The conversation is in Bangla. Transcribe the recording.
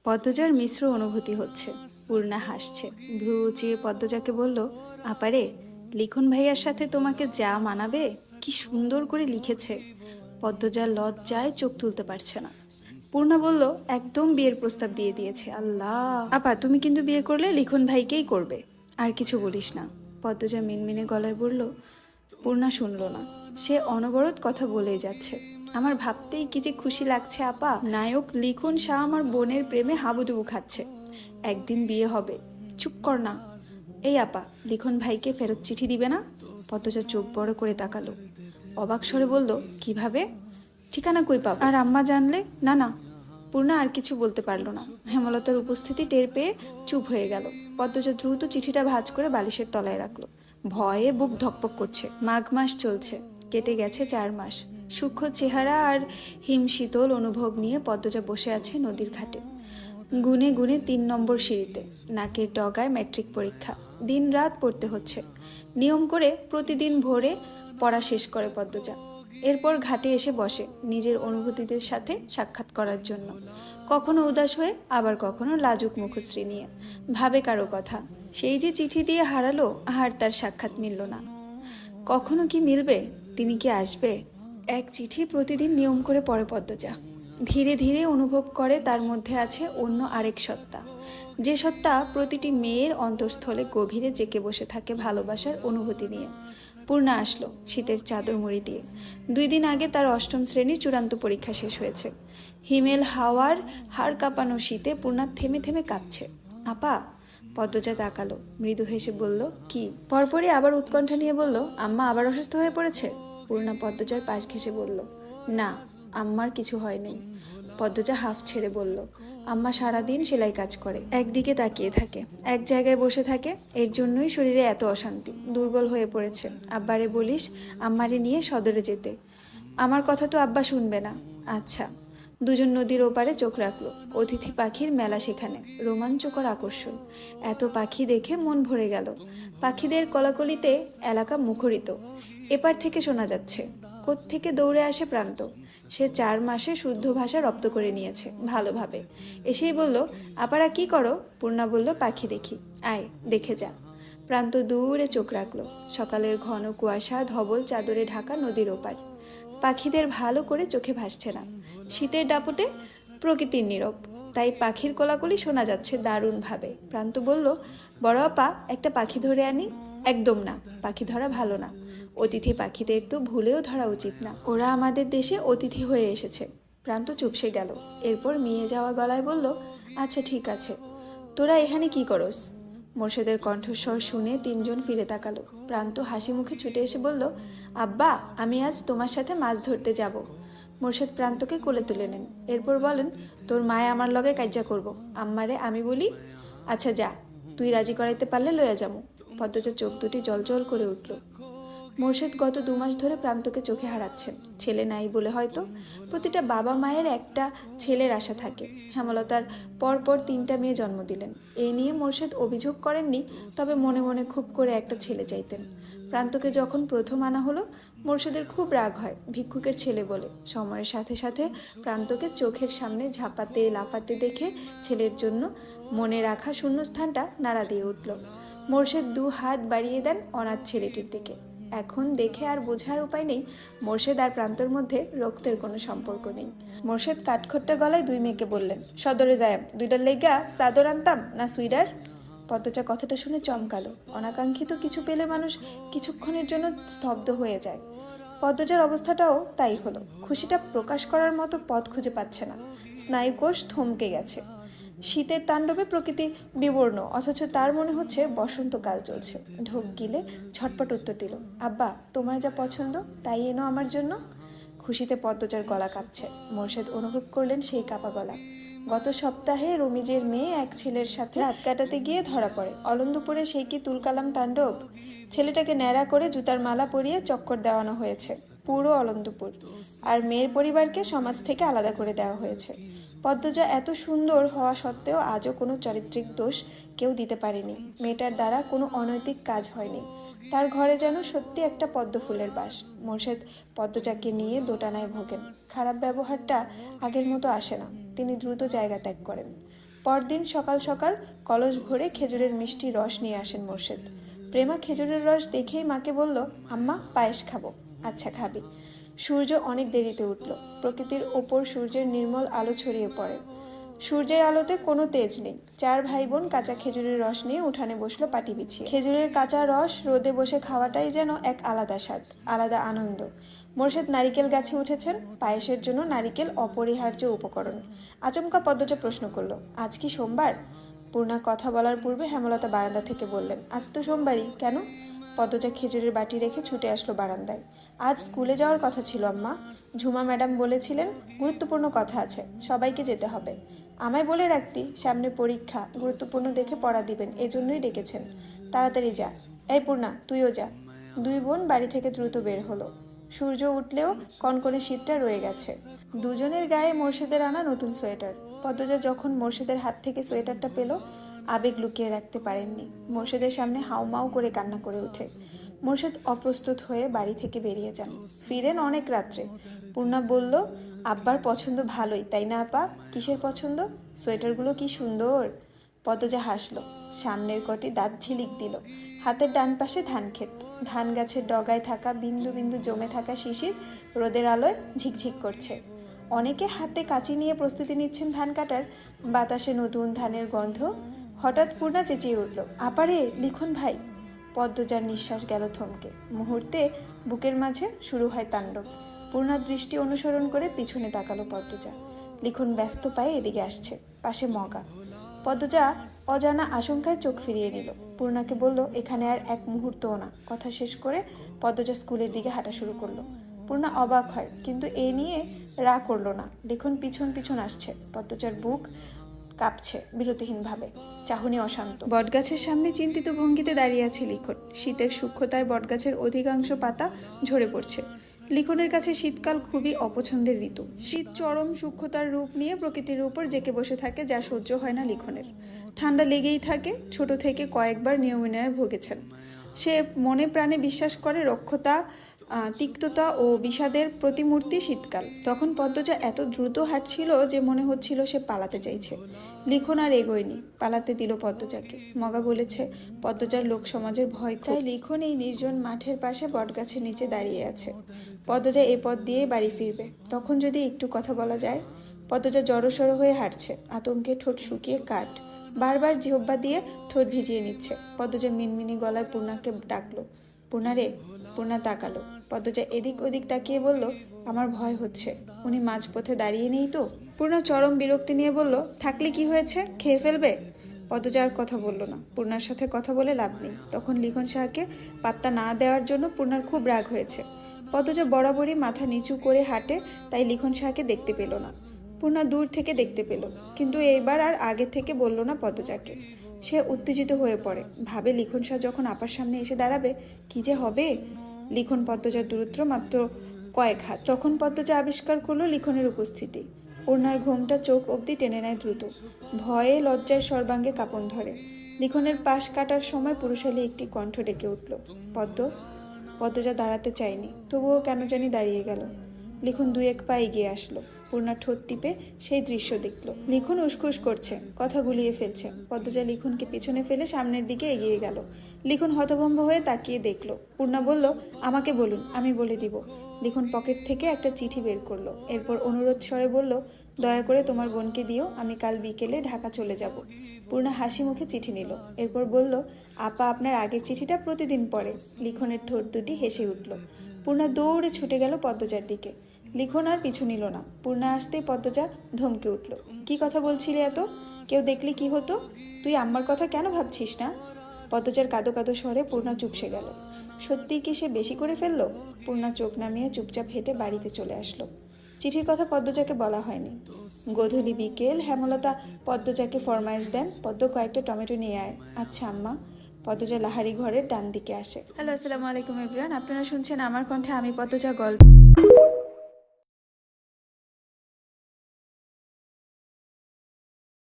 পদ্মজার মিশ্র অনুভূতি হচ্ছে। পূর্ণা হাসছে, ভ্রু উঁচিয়ে পদ্মজাকে বলল, আপারে, লিখন ভাইয়ার সাথে তোমাকে যা মানাবে, কি সুন্দর করে লিখেছে। পদ্মজার লজ্জায় চোখ তুলতে পারছে না। পূর্ণা বলল, একদম বিয়ের প্রস্তাব দিয়ে দিয়েছে। আল্লাহ! আপা, তুমি কিন্তু বিয়ে করলে লিখন ভাইকেই করবে, আর কিছু বলিস না। পদ্মজা মিনমিনে গলায় বলল। পূর্ণা শুনল না। সে অনবরত কথা বলেই যাচ্ছে। আমার ভাবতেই কি যে খুশি লাগছে আপা, নায়ক লিখন শাহ আমার বোনের প্রেমে হাবুডুবু খাচ্ছে। একদিন বিয়ে হবে। চুপ কর না। এই আপা, লিখন ভাইকে ফেরত চিঠি দিবে না? পদ্মজা চোখ বড় করে তাকালো। অবাক স্বরে বলল, কিভাবে? ঠিকানা কই পাবো? আর আম্মা জানলে? না না। পূর্ণা আর কিছু বলতে পারল না। হেমলতার উপস্থিতি টের পেয়ে চুপ হয়ে গেল। পদ্মজা দ্রুত চিঠিটা ভাঁজ করে বালিশের তলায় রাখলো। ভয়ে বুক ধকপক করছে। মাঘ মাস চলছে, কেটে গেছে 4 মাস। সূক্ষ্ম চেহারা আর হিমশীতল অনুভব নিয়ে পদ্মজা বসে আছে নদীর ঘাটে। গুনে গুনে 3 নম্বর সিঁড়িতে, নাকের ডগায় ম্যাট্রিক পরীক্ষা। দিন রাত পড়তে হচ্ছে। নিয়ম করে প্রতিদিন ভোরে পড়া শেষ করে পদ্মজা। এরপর ঘাটে এসে বসে নিজের অনুভূতিদের সাথে সাক্ষাৎ করার জন্য। কখনো উদাস হয়ে, আবার কখনো লাজুক মুখশ্রী নিয়ে ভাবে কারো কথা। সেই যে চিঠি দিয়ে হারালো, আর তার সাক্ষাৎ মিলল না। কখনো কি মিলবে? তিনি কি আসবে? এক চিঠি প্রতিদিন নিয়ম করে পড়ে পদ্মজা। ধীরে ধীরে অনুভব করে তার মধ্যে আছে অন্য আরেক সত্তা, যে সত্তা প্রতিটি মেয়ের অন্তঃস্থলে গভীরে জেঁকে বসে থাকে ভালোবাসার অনুভূতি নিয়ে। পূর্ণা আসলো শীতের চাদর মুড়ি দিয়ে। 2 দিন আগে তার 8ম শ্রেণীর চূড়ান্ত পরীক্ষা শেষ হয়েছে। হিমেল হাওয়ার হাড় কাঁপানো শীতে পূর্ণা থেমে থেমে কাঁপছে। আপা! পদ্মজা তাকালো, মৃদু হেসে বলল, কি? পরপরই আবার উৎকণ্ঠা নিয়ে বলল, আম্মা আবার অসুস্থ হয়ে পড়েছে? পূর্ণা পদ্মজার পাশ ঘেঁষে বলল, না, আম্মার কিছু হয়নি। পদ্মজা হাফ ছেড়ে বলল, আম্মা সারাদিন সেলাই কাজ করে, একদিকে তাকিয়ে থাকে, এক জায়গায় বসে থাকে। এর জন্যই শরীরে এত অশান্তি, দুর্বল হয়ে পড়েছে। আব্বারে বলিস আম্মারে নিয়ে সদরে যেতে। আমার কথা তো আব্বা শুনবে না। আচ্ছা। দুজন নদীর ওপারে চোখ রাখলো। অতিথি পাখির মেলা সেখানে, রোমাঞ্চকর আকর্ষণ। এত পাখি দেখে মন ভরে গেল। পাখিদের কলাকলিতে এলাকা মুখরিত। এপার থেকে শোনা যাচ্ছে, কোত্থেকে দৌড়ে আসে প্রান্ত। সে 4 মাসে শুদ্ধ ভাষা রপ্ত করে নিয়েছে ভালোভাবে। এসেই বলল, আপারা কি করো? পূর্ণা বলল, পাখি দেখি। আয়, দেখে যা। প্রান্ত দূরে চোখ রাখলো। সকালের ঘন কুয়াশা ধবল চাদরে ঢাকা নদীর ওপার। পাখিদের ভালো করে চোখে ভাসছে না। শীতের দাপটে প্রকৃতির নীরব, তাই পাখির কোলাকুলি শোনা যাচ্ছে দারুণভাবে। প্রান্ত বলল, বড় আপা, একটা পাখি ধরে আনি। একদম না, পাখি ধরা ভালো না। অতিথি পাখিদের তো ভুলেও ধরা উচিত না। ওরা আমাদের দেশে অতিথি হয়ে এসেছে। প্রান্ত চুপসে গেল। এরপর মিয়ে যাওয়া গলায় বলল, আচ্ছা ঠিক আছে, তোরা এখানে কি করস? মোর্শেদের কণ্ঠস্বর শুনে 3 জন ফিরে তাকালো। প্রান্ত হাসি মুখে ছুটে এসে বলল, আব্বা, আমি আজ তোমার সাথে মাছ ধরতে যাব। মোর্শেদ প্রান্তকে কোলে তুলে নেন। এরপর বলেন, তোর মায়ে আমার লগে কাজ্জা করব, আম্মারে আমি বলি। আচ্ছা যা, তুই রাজি করাইতে পারলে লইয়া যামু। পদ্মজার চোখ দুটি জলজল করে উঠল। মোর্শেদ গত 2 মাস ধরে প্রান্তকে চোখে হারাচ্ছেন। ছেলে নাই বলে হয়তো। প্রতিটা বাবা মায়ের একটা ছেলের আশা থাকে। হেমলতার পরপর 3টা মেয়ে জন্ম দিলেন। এই নিয়ে মোর্শেদ অভিযোগ করেননি, তবে মনে মনে খুব করে একটা ছেলে চাইতেন। প্রান্তকে যখন প্রথম আনা হলো, মোর্শেদের খুব রাগ হয়, ভিক্ষুকের ছেলে বলে। সময়ের সাথে সাথে প্রান্তকে চোখের সামনে ঝাঁপাতে লাফাতে দেখে ছেলের জন্য মনে রাখা শূন্যস্থানটা নাড়া দিয়ে উঠল। মোর্শেদ 2 হাত বাড়িয়ে দেন অনাথ ছেলেটির দিকে। এখন দেখে আর বোঝার উপায় নেই, মোর্শেদ আর প্রান্তর মধ্যে রক্তের কোনো সম্পর্ক নেই। মোর্শেদ কাঠখোট্টা গলায় 2 মেয়েকে বললেন, সদরে যায়াম, 2টার লেগা চাদর আনতাম না সুইডার? পদ্মজা কথাটা শুনে চমকালো। অনাকাঙ্ক্ষিত কিছু পেলে মানুষ কিছুক্ষণের জন্য স্তব্ধ হয়ে যায়। পদ্মজার অবস্থাটাও তাই হলো। খুশিটা প্রকাশ করার মতো পথ খুঁজে পাচ্ছে না। স্নায়ুকোষ থমকে গেছে। শীতের তাণ্ডবে প্রকৃতি বিবর্ণ, অথচ তার মনে হচ্ছে বসন্তকাল চলছে। ঢোক গিলে ঝটপট উত্তর দিল, আব্বা, তোমার যা পছন্দ তাই এনো আমার জন্য। খুশিতে পদ্মজার গলা কাঁপছে। মোর্শেদ অনুভব করলেন সেই কাঁপা গলা। গত সপ্তাহে রমিজের মেয়ে এক ছেলের সাথে রাত কাটাতে গিয়ে ধরা পড়ে। অলন্দুপুরে সেই কি তুলকালাম তাণ্ডব! ছেলেটাকে ন্যাড়া করে জুতার মালা পরিয়ে চক্কর দেওয়ানো হয়েছে পুরো অলন্দুপুর। আর মেয়ের পরিবারকে সমাজ থেকে আলাদা করে দেওয়া হয়েছে। পদ্মজা এত সুন্দর হওয়া সত্ত্বেও আজও কোনো চারিত্রিক দোষ কেউ দিতে পারেনি। মেয়েটার দ্বারা কোনো অনৈতিক কাজ হয়নি। তার ঘরে যেন সত্যি একটা পদ্ম ফুলের বাস। মোর্শেদ পদ্মজাকে নিয়ে দোটানায় ভোগেন। খারাপ ব্যবহারটা আগের মতো আসে না। তিনি দ্রুত জায়গা ত্যাগ করেন। পরদিন সকাল সকাল কলস ভরে খেজুরের মিষ্টি রস নিয়ে আসেন মোর্শেদ। প্রেমা খেজুরের রস দেখেই মাকে বলল, আম্মা পায়েস খাবো। আচ্ছা খাবি। সূর্য অনেক দেরিতে উঠল। প্রকৃতির ওপর সূর্যের নির্মল আলো ছড়িয়ে পড়ে। সূর্যের আলোতে কোনো তেজ নেই। 4 ভাই বোন কাঁচা খেজুরের রস নিয়ে উঠানে বসলো পাটি বিছিয়ে। খেজুরের কাঁচা রস রোদে বসে খাওয়াটাই যেন এক আলাদা স্বাদ, আলাদা আনন্দ। মোর্শেদ নারিকেল গাছে উঠেছেন। পায়েসের জন্য নারিকেল অপরিহার্য উপকরণ। আচমকা পদ্মজা প্রশ্ন করলো, আজ কি সোমবার? পূর্ণা কথা বলার পূর্বে হেমলতা বারান্দা থেকে বললেন, আজ তো সোমবারই, কেন? পদ্মজা খেজুরের বাটি রেখে ছুটে আসলো বারান্দায়। আজ স্কুলে যাওয়ার কথা ছিল আম্মা। ঝুমা ম্যাডাম বলেছিলেন গুরুত্বপূর্ণ কথা আছে, সবাইকে যেতে হবে। আমায় বলে রাখতি, সামনে পরীক্ষা, গুরুত্বপূর্ণ দেখে পড়া দিবেন, এজন্যই ডেকেছেন। তাড়াতাড়ি যা। এই পূর্ণা, তুইও যা। 2 বোন বাড়ি থেকে দ্রুত বের হলো। সূর্য উঠলেও কনকনে শীতটা রয়ে গেছে। দুজনের গায়ে মোর্শেদের আনা নতুন সোয়েটার। পদ্মজা যখন মোর্শেদের হাত থেকে সোয়েটারটা পেল, আবেগ লুকিয়ে রাখতে পারেননি। মোর্শেদের সামনে হাউমাউ করে কান্না করে ওঠে। মোর্শেদ অপ্রস্তুত হয়ে বাড়ি থেকে বেরিয়ে যান। ফিরেন অনেক রাত্রে। পূর্ণা বলল, আব্বার পছন্দ ভালোই, তাই না আপা? কিসের পছন্দ? সোয়েটারগুলো কি সুন্দর। পদ্মজা হাসলো। সামনের কটি দাঁত ঝিলিক দিল। হাতের ডান পাশে ধান ক্ষেত। ধান গাছের ডগায় থাকা বিন্দু বিন্দু জমে থাকা শিশির রোদের আলোয় ঝিকঝিক করছে। অনেকে হাতে কাঁচি নিয়ে প্রস্তুতি নিচ্ছেন ধান কাটার। বাতাসে নতুন ধানের গন্ধ। হঠাৎ পূর্ণা চেঁচিয়ে উঠল, আপারে, লিখন ভাই। পদ্মজার নিঃশ্বাস গেল থমকে। মুহূর্তে বুকের মাঝে শুরু হয় তাণ্ডব। পূর্ণার দৃষ্টি অনুসরণ করে পিছনে তাকালো পদ্মজা। লিখন ব্যস্ত পায়ে এদিকে আসছে। পাশে মগা। পদ্মজা অজানা আশঙ্কায় চোখ ফিরিয়ে নিল। পূর্ণাকে বলল, এখানে আর এক মুহূর্তও না। কথা শেষ করে পদ্মজা স্কুলের দিকে হাঁটা শুরু করলো। পূর্ণা অবাক হয়, কিন্তু এ নিয়ে রাগ করলো না। লিখন পিছন পিছন আসছে। পদ্মজার বুক কাঁপছে বিরতিহীনভাবে। চাহনি অশান্ত। বটগাছের সামনে চিন্তিত ভঙ্গিতে দাঁড়িয়ে আছে লিখন। শীতের সূক্ষ্মতায় বটগাছের অধিকাংশ পাতা ঝরে পড়ছে। লিখনের কাছে শীতকাল খুবই অপছন্দের ঋতু। শীত চরম সূক্ষ্মতার রূপ নিয়ে প্রকৃতির উপর জেঁকে বসে থাকে, যা সহ্য হয় না লিখনের। ঠান্ডা লেগেই থাকে। ছোট থেকে কয়েকবার নিউমোনিয়ায় ভুগেছেন সে। মনে প্রাণে বিশ্বাস করে রক্ষতা, তিক্ততা ও বিষাদের প্রতিমূর্তি শীতকাল। তখন পদ্মজা এত দ্রুত হাঁটছিল যে মনে হচ্ছিল সে পালাতে চাইছে। লিখন আর এগোয়নি, পালাতে দিল পদ্মজাকে। মগা বলেছে পদ্মজার লোক সমাজের ভয়, তাই লিখন এই নির্জন মাঠের পাশে বটগাছের নিচে দাঁড়িয়ে আছে। পদ্মজা এ পথ দিয়ে বাড়ি ফিরবে, তখন যদি একটু কথা বলা যায়। পদ্মজা জড়সড় হয়ে হাঁটছে। আতঙ্কে ঠোঁট শুকিয়ে কাঠ। বারবার জিহ্বা দিয়ে ঠোঁট ভিজিয়ে নিচ্ছে। পদ্মজা মিনমিনি গলায় পূর্ণাকে ডাকলো, পূর্ণা রে। পূর্ণা তাকালো। পদ্মজা এদিক ওদিক তাকিয়ে বলল, আমার ভয় হচ্ছে। উনি মাঝপথে দাঁড়িয়ে নেই তো? পূর্ণা চরম বিরক্তি নিয়ে বলল, থাকলে কি হয়েছে, খেয়ে ফেলবে। পদ্মজা আর কথা বলল না। পূর্ণার সাথে কথা বলে লাভ নেই। তখন লিখন শাহকে পাত্তা না দেওয়ার জন্য পূর্ণার খুব রাগ হয়েছে। পদ্মজা বরাবরই মাথা নিচু করে হাঁটে, তাই লিখন শাহকে দেখতে পেল না। পূর্ণা দূর থেকে দেখতে পেল, কিন্তু এইবার আর আগে থেকে বলল না পদ্মজাকে। সে উত্তেজিত হয়ে পড়ে। ভাবে লিখন শাহ যখন আপার সামনে এসে দাঁড়াবে, কি যে হবে। লিখন পদ্মজার দূরত্ব মাত্র কয়েক হাত। তখন পদ্মজা আবিষ্কার করলো লিখনের উপস্থিতি। ওনার ঘোমটা চোখ অবধি টেনে নেয় দ্রুত। ভয়ে লজ্জায় সর্বাঙ্গে কাঁপন ধরে। লিখনের পাশ কাটার সময় পুরুষালী একটি কণ্ঠ ডেকে উঠল, পদ্ম। পদ্মজা দাঁড়াতে চায়নি, তবুও কেন জানি দাঁড়িয়ে গেল। লিখন 2-1 পা এগিয়ে আসলো। পূর্ণা ঠোঁট টিপে সেই দৃশ্য দেখলো। লিখন উসখুস করছে, কথা গুলিয়ে ফেলছে। পদ্মজা লিখনকে পিছনে ফেলে সামনের দিকে এগিয়ে গেল। লিখন হতভম্ব হয়ে তাকিয়ে দেখলো। পূর্ণা বলল, আমাকে বলুন, আমি বলে দিব। লিখন পকেট থেকে একটা চিঠি বের করলো। এরপর অনুরোধ স্বরে বলল, দয়া করে তোমার বোনকে দিও, আমি কাল বিকেলে ঢাকা চলে যাব। পূর্ণা হাসি মুখে চিঠি নিল। এরপর বলল, আপা আপনার আগের চিঠিটা প্রতিদিন পড়ে। লিখনের ঠোঁট দুটি হেসে উঠল। পূর্ণা দৌড়ে ছুটে গেল পদ্মজার দিকে। লিখন আর পিছু নিল না। পূর্ণা আসতেই পদ্মজা ধমকে উঠল, কি কথা বলছিলে এত? কেউ দেখলে কি হতো? তুই আম্মার কথা কেন ভাবছিস না? পদ্মজার কাঁদো কাঁদো স্বরে পূর্ণা চুপসে গেল। সত্যিই কি সে বেশি করে ফেললো? পূর্ণা চোখ নামিয়ে চুপচাপ হেঁটে বাড়িতে চলে আসলো। চিঠির কথা পদ্মজাকে বলা হয়নি। গোধূলি বিকেল হেমলতা পদ্মজাকে ফরমাইশ দেন, পদ্ম কয়েকটা টমেটো নিয়ে আয়। আচ্ছা আম্মা। পদ্মজা লাহারি ঘরের ডান দিকে আসে। হ্যালো, আসসালামু আলাইকুম এভরিওয়ান। আপনারা শুনছেন আমার কণ্ঠে আমি পদ্মজা গল্প।